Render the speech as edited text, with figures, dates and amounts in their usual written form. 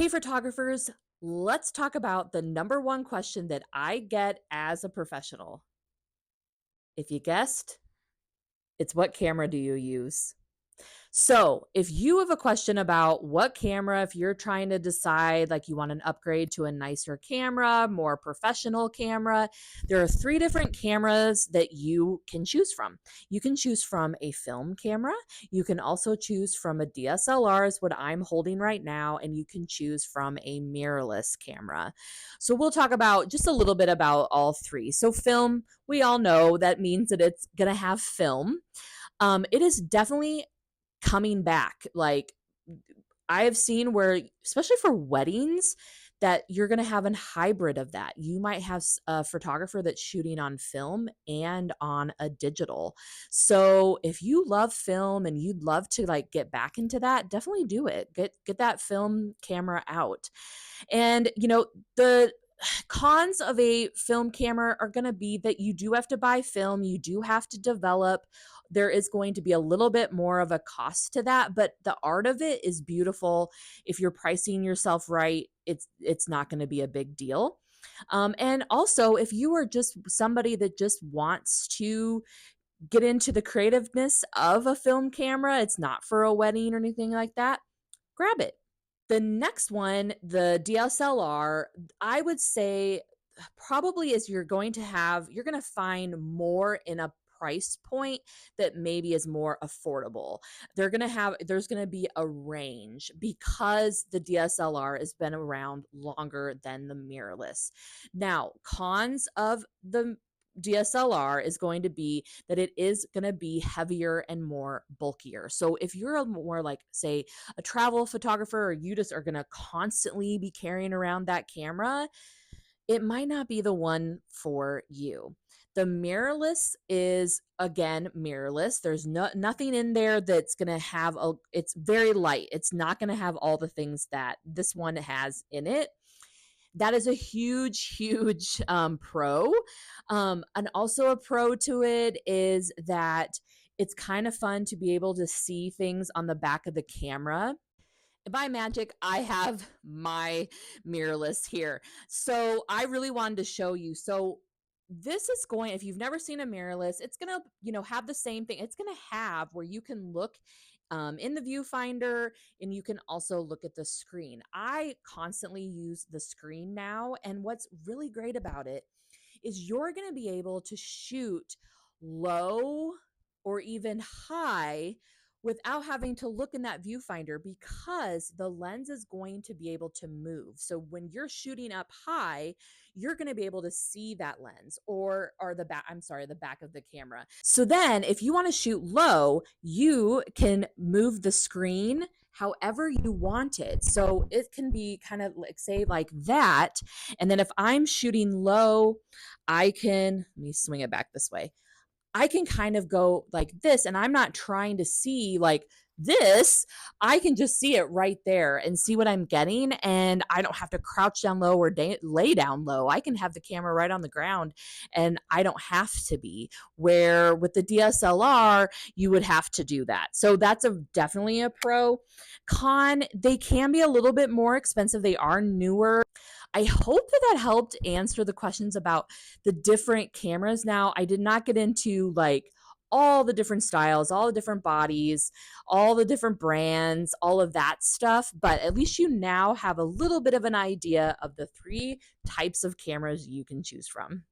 Hey, photographers, let's talk about the number one question that I get as a professional. If you guessed, it's what camera do you use? So, if you have a question about what camera, if you're trying to decide like you want an upgrade to a nicer camera, more professional camera, there are three different cameras that you can choose from. You can choose from a film camera. You can also choose from a DSLR, is what I'm holding right now, and you can choose from a mirrorless camera. So, we'll talk about just a little bit about all three. So, film, we all know that means that it's going to have film. It is definitely coming back. Like I have seen where, especially for weddings, that you're going to have a hybrid of that. You might have a photographer that's shooting on film and on a digital. So if you love film and you'd love to like get back into that, definitely do it. Get that film camera out. And the cons of a film camera are going to be that you do have to buy film, you do have to develop. There is going to be a little bit more of a cost to that, but the art of it is beautiful. If you're pricing yourself right, it's not going to be a big deal. And also, if you are just somebody that just wants to get into the creativeness of a film camera, it's not for a wedding or anything like that, grab it. The next one, the DSLR, I would say probably is you're going to find more in a price point that maybe is more affordable. There's going to be a range because the DSLR has been around longer than the mirrorless. Now, cons of the DSLR is going to be that it is going to be heavier and more bulkier. So if you're a more like, say, a travel photographer, or you just are going to constantly be carrying around that camera, it might not be the one for you. The mirrorless is, again, mirrorless. There's nothing in there that's going to have it's very light. It's not going to have all the things that this one has in it. That is a huge, huge pro. And also a pro to it is that it's kind of fun to be able to see things on the back of the camera. By magic, I have my mirrorless here. So I really wanted to show you. So this is going, if you've never seen a mirrorless, it's going to, have the same thing. It's going to have where you can look in the viewfinder and you can also look at the screen. I constantly use the screen now. And what's really great about it is you're going to be able to shoot low or even high without having to look in that viewfinder because the lens is going to be able to move. So when you're shooting up high, you're going to be able to see that lens or the back of the camera. So then if you want to shoot low, you can move the screen however you want it. So it can be kind of like, say, like that. And then if I'm shooting low, let me swing it back this way. I can kind of go like this, and I'm not trying to see like this. I can just see it right there and see what I'm getting. And I don't have to crouch down low or lay down low. I can have the camera right on the ground and I don't have to be. Where with the DSLR, you would have to do that. So that's definitely a pro. Con, they can be a little bit more expensive. They are newer. I hope that helped answer the questions about the different cameras. Now, I did not get into like all the different styles, all the different bodies, all the different brands, all of that stuff, but at least you now have a little bit of an idea of the three types of cameras you can choose from.